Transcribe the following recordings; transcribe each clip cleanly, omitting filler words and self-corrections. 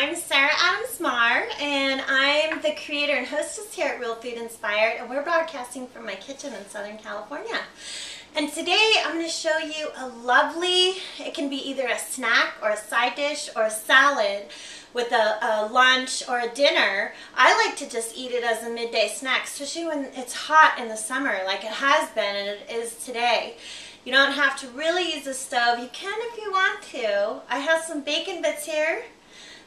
I'm Sarah Adams Marr, and I'm the creator and hostess here at Real Food Inspired, and we're broadcasting from my kitchen in Southern California. And today I'm going to show you a lovely, it can be either a snack or a side dish or a salad with a lunch or a dinner. I like to just eat it as a midday snack, especially when it's hot in the summer like it has been and it is today. You don't have to really use a stove. You can if you want to. I have some bacon bits here.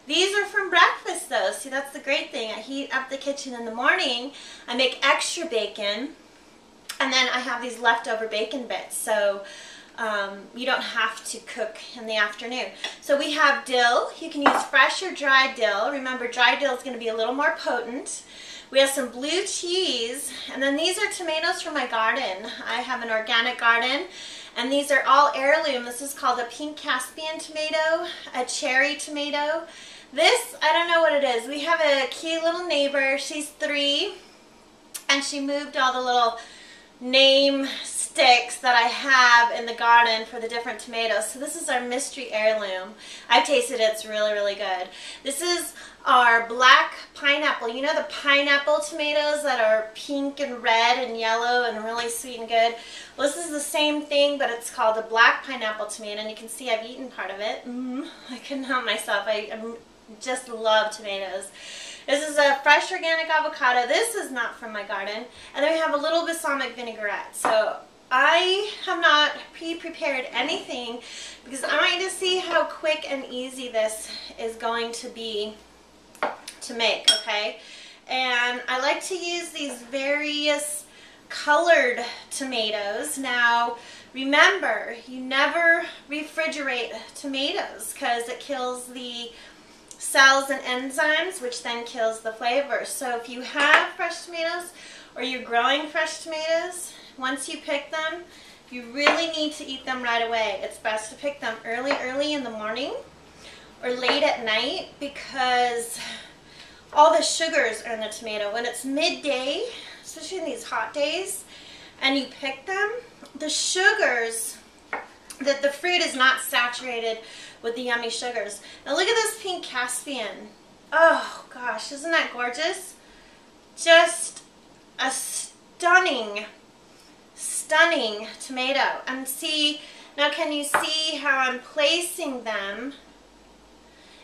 These are from breakfast though. See, that's the great thing. I heat up the kitchen in the morning. I make extra bacon. And then I have these leftover bacon bits. So you don't have to cook in the afternoon. So we have dill. You can use fresh or dry dill. Remember, dry dill is going to be a little more potent. We have some blue cheese, and then these are tomatoes from my garden. I have an organic garden, and these are all heirloom. This is called a pink Caspian tomato, a cherry tomato. This, I don't know what it is. We have a cute little neighbor. She's 3, and she moved all the little name sticks that I have in the garden for the different tomatoes. So this is our mystery heirloom. I've tasted it. It's really, really good. This is our black pineapple. You know the pineapple tomatoes that are pink and red and yellow and really sweet and good? Well, this is the same thing, but it's called a black pineapple tomato, and you can see I've eaten part of it. I couldn't help myself. I just love tomatoes. This is a fresh organic avocado. This is not from my garden. And then we have a little balsamic vinaigrette. So I have not pre-prepared anything because I want you to see how quick and easy this is going to be to make, okay? And I like to use these various colored tomatoes. Now, remember, you never refrigerate tomatoes because it kills the cells and enzymes, which then kills the flavor. So if you have fresh tomatoes or you're growing fresh tomatoes, once you pick them, you really need to eat them right away. It's best to pick them early in the morning or late at night because all the sugars are in the tomato. When it's midday, especially in these hot days, and you pick them, the sugars, that the fruit is not saturated with the yummy sugars. Now look at this pink Caspian. Oh gosh, isn't that gorgeous? Just a stunning tomato. And see, now can you see how I'm placing them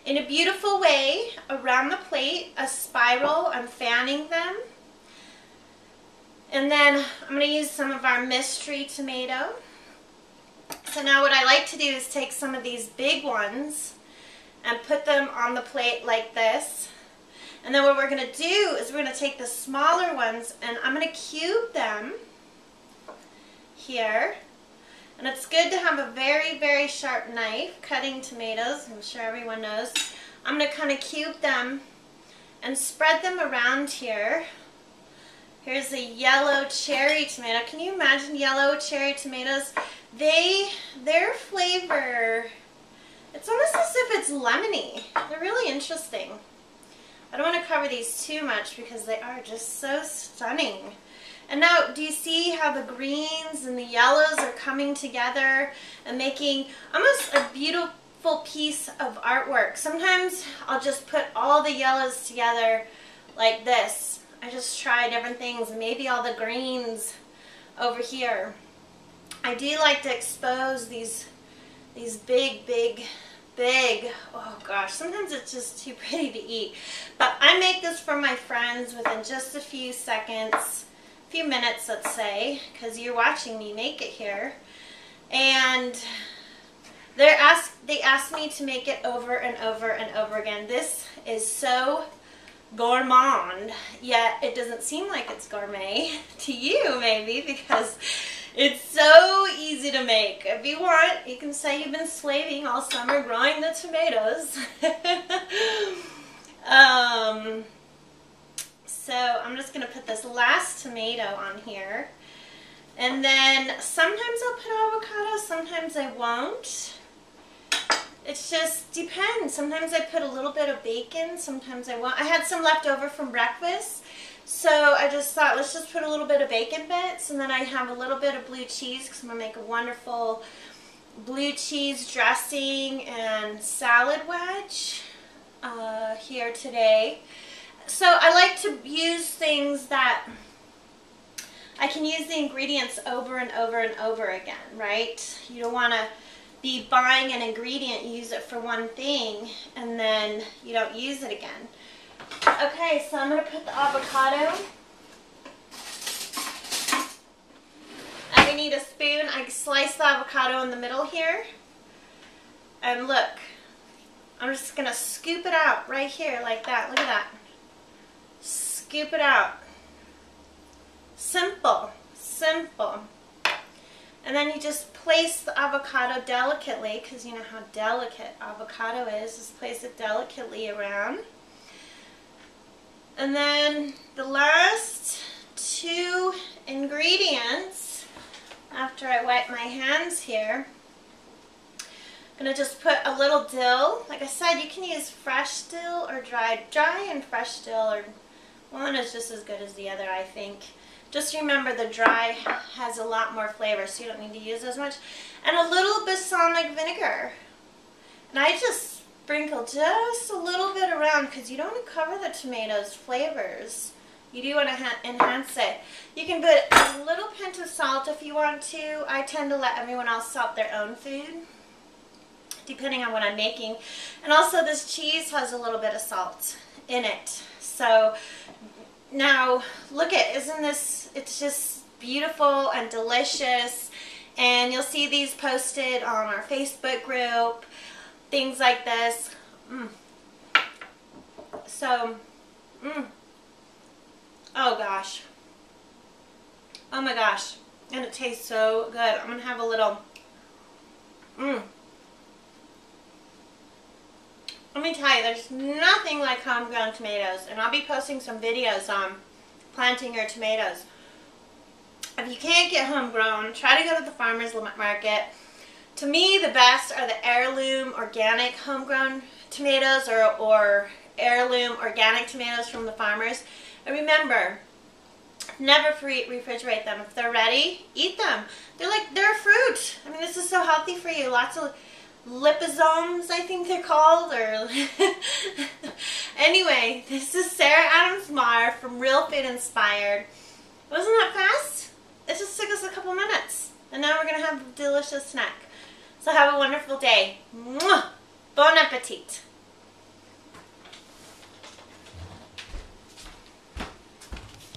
in a beautiful way around the plate, a spiral? I'm fanning them. And then I'm going to use some of our mystery tomato. So now what I like to do is take some of these big ones and put them on the plate like this. And then what we're going to do is we're going to take the smaller ones and I'm going to cube them here. And it's good to have a very, very sharp knife cutting tomatoes. I'm sure everyone knows. I'm going to kind of cube them and spread them around here. Here's a yellow cherry tomato. Can you imagine yellow cherry tomatoes? Their flavor, it's almost as if it's lemony. They're really interesting. I don't want to cover these too much because they are just so stunning. And now, do you see how the greens and the yellows are coming together and making almost a beautiful piece of artwork? Sometimes I'll just put all the yellows together like this. I just try different things, and maybe all the greens over here. I do like to expose these big, oh gosh, sometimes it's just too pretty to eat. But I make this for my friends within just a few seconds, few minutes, let's say, because you're watching me make it here. And they ask me to make it over and over and over again. This is so gourmand, yet it doesn't seem like it's gourmet to you, maybe, because it's so easy to make. If you want, you can say you've been slaving all summer growing the tomatoes. So I'm just going to put this last tomato on here. And then sometimes I'll put avocado, sometimes I won't. It just depends. Sometimes I put a little bit of bacon, sometimes I won't. I had some left over from breakfast, so I just thought, let's just put a little bit of bacon bits, and then I have a little bit of blue cheese because I'm going to make a wonderful blue cheese dressing and salad wedge. here today. So I like to use things that I can use the ingredients over and over and over again, right? You don't want to be buying an ingredient, use it for one thing, and then you don't use it again. Okay, so I'm going to put the avocado. I need a spoon. I slice the avocado in the middle here. And look, I'm just going to scoop it out right here like that. Look at that. Scoop it out. Simple, simple. And then you just place the avocado delicately, because you know how delicate avocado is. Just place it delicately around. And then the last two ingredients, after I wipe my hands here, I'm going to just put a little dill. Like I said, you can use fresh dill or dried. Dry and fresh dill, or one is just as good as the other, I think. Just remember the dry has a lot more flavor, so you don't need to use as much. And a little balsamic vinegar. And I just sprinkle just a little bit around because you don't want to cover the tomatoes' flavors. You do want to enhance it. You can put a little pinch of salt if you want to. I tend to let everyone else salt their own food, depending on what I'm making. And also this cheese has a little bit of salt in it. So now look at, isn't this, it's just beautiful and delicious. And you'll see these posted on our Facebook group, things like this. So, oh gosh. Oh my gosh. And it tastes so good. I'm going to have a little, Let me tell you, there's nothing like homegrown tomatoes, and I'll be posting some videos on planting your tomatoes. If you can't get homegrown, try to go to the farmer's market. To me, the best are the heirloom organic homegrown tomatoes, or heirloom organic tomatoes from the farmers. And remember, never refrigerate them. If they're ready, eat them. They're a fruit. I mean, this is so healthy for you. Lots of liposomes, I think they're called, or anyway, this is Sarah Adams-Marr from Real Food Inspired. Wasn't that fast? It just took us a couple minutes, and now we're gonna have a delicious snack. So have a wonderful day. Mwah! Bon appetit.